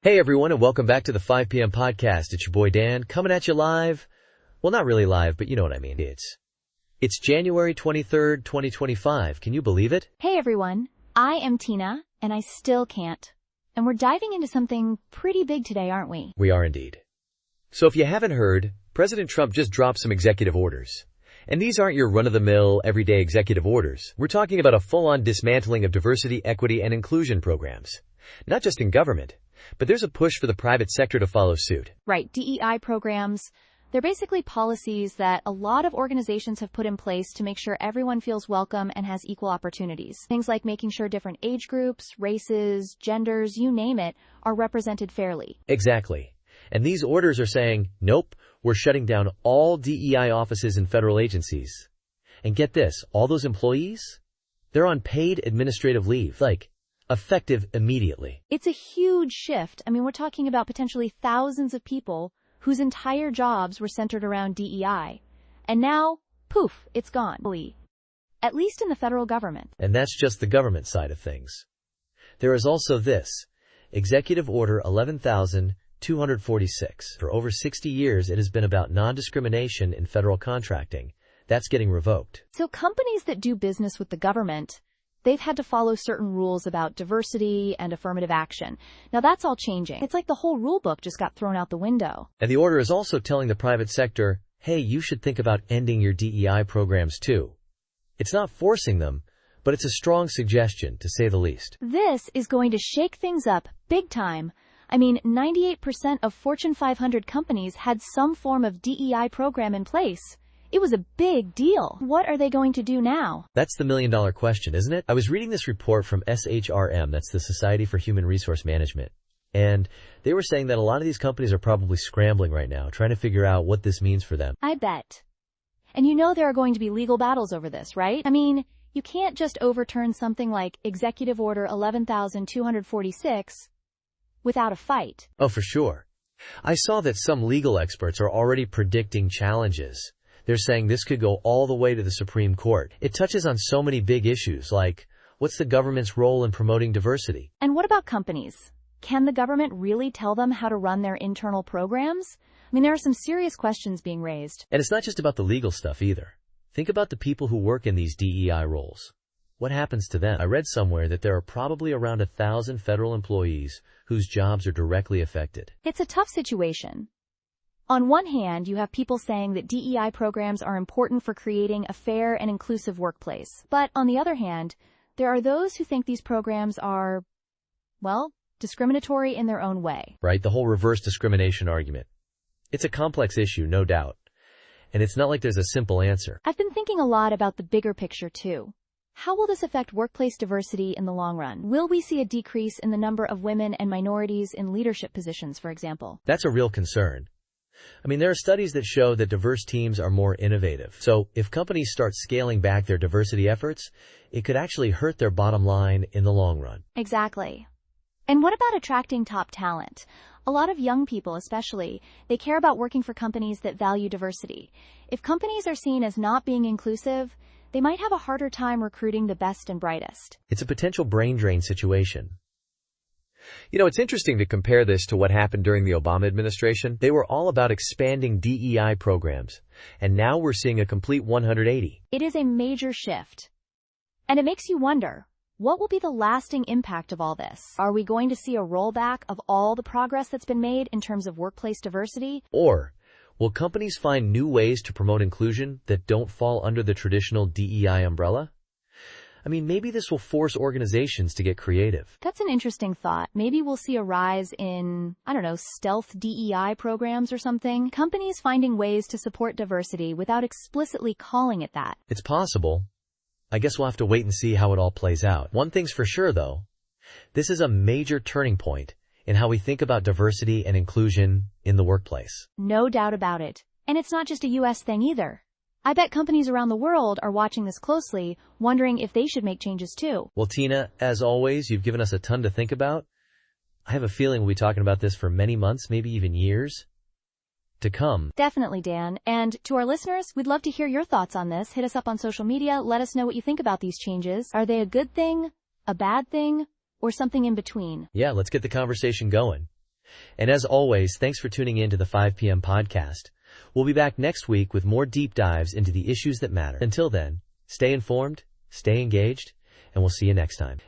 Hey everyone, and welcome back to the 5 p.m. podcast. It's your boy Dan, coming at you live. Well, not really live, but you know what I mean. It's January 23rd, 2025. Can you believe it? Hey everyone, I am Tina, and I still can't. And we're diving into something pretty big today, aren't we? We are indeed. So if you haven't heard, President Trump just dropped some executive orders. And these aren't your run-of-the-mill, everyday executive orders. We're talking about a full-on dismantling of diversity, equity, and inclusion programs. Not just in government, but there's a push for the private sector to follow suit. Right, DEI programs. They're basically policies that a lot of organizations have put in place to make sure everyone feels welcome and has equal opportunities. Things like making sure different age groups, races, genders, you name it, are represented fairly. Exactly. And these orders are saying, nope, we're shutting down all DEI offices in federal agencies. And get this, all those employees, they're on paid administrative leave, effective immediately. It's a huge shift. We're talking about potentially thousands of people whose entire jobs were centered around DEI. And now, poof, it's gone. At least in the federal government. And that's just the government side of things. There is also this, Executive Order 11,246. For over 60 years, it has been about non-discrimination in federal contracting. That's getting revoked. So companies that do business with the government, they've had to follow certain rules about diversity and affirmative action. Now that's all changing. It's like the whole rule book just got thrown out the window. And the order is also telling the private sector, hey, you should think about ending your DEI programs too. It's not forcing them, but it's a strong suggestion, to say the least. This is going to shake things up big time. 98% of Fortune 500 companies had some form of DEI program in place. It was a big deal. What are they going to do now? That's the million-dollar question, isn't it? I was reading this report from SHRM, that's the Society for Human Resource Management, and they were saying that a lot of these companies are probably scrambling right now, trying to figure out what this means for them. I bet. And there are going to be legal battles over this, right? You can't just overturn something like Executive Order 11,246 without a fight. Oh, for sure. I saw that some legal experts are already predicting challenges. They're saying this could go all the way to the Supreme Court. It touches on so many big issues, like what's the government's role in promoting diversity? And what about companies? Can the government really tell them how to run their internal programs? There are some serious questions being raised. And it's not just about the legal stuff either. Think about the people who work in these DEI roles. What happens to them? I read somewhere that there are probably around 1,000 federal employees whose jobs are directly affected. It's a tough situation. On one hand, you have people saying that DEI programs are important for creating a fair and inclusive workplace. But on the other hand, there are those who think these programs are, discriminatory in their own way. Right, the whole reverse discrimination argument. It's a complex issue, no doubt. And it's not like there's a simple answer. I've been thinking a lot about the bigger picture, too. How will this affect workplace diversity in the long run? Will we see a decrease in the number of women and minorities in leadership positions, for example? That's a real concern. There are studies that show that diverse teams are more innovative. So if companies start scaling back their diversity efforts, it could actually hurt their bottom line in the long run. Exactly. And what about attracting top talent? A lot of young people, especially, they care about working for companies that value diversity. If companies are seen as not being inclusive, they might have a harder time recruiting the best and brightest. It's a potential brain drain situation. It's interesting to compare this to what happened during the Obama administration. They were all about expanding DEI programs, and now we're seeing a complete 180. It is a major shift. And it makes you wonder, what will be the lasting impact of all this? Are we going to see a rollback of all the progress that's been made in terms of workplace diversity? Or will companies find new ways to promote inclusion that don't fall under the traditional DEI umbrella? Maybe this will force organizations to get creative. That's an interesting thought. Maybe we'll see a rise in, stealth DEI programs or something. Companies finding ways to support diversity without explicitly calling it that. It's possible. I guess we'll have to wait and see how it all plays out. One thing's for sure, though. This is a major turning point in how we think about diversity and inclusion in the workplace. No doubt about it. And it's not just a U.S. thing either. I bet companies around the world are watching this closely, wondering if they should make changes too. Well, Tina, as always, you've given us a ton to think about. I have a feeling we'll be talking about this for many months, maybe even years to come. Definitely, Dan. And to our listeners, we'd love to hear your thoughts on this. Hit us up on social media. Let us know what you think about these changes. Are they a good thing, a bad thing, or something in between? Yeah, let's get the conversation going. And as always, thanks for tuning in to the 5 p.m. podcast. We'll be back next week with more deep dives into the issues that matter. Until then, stay informed, stay engaged, and we'll see you next time.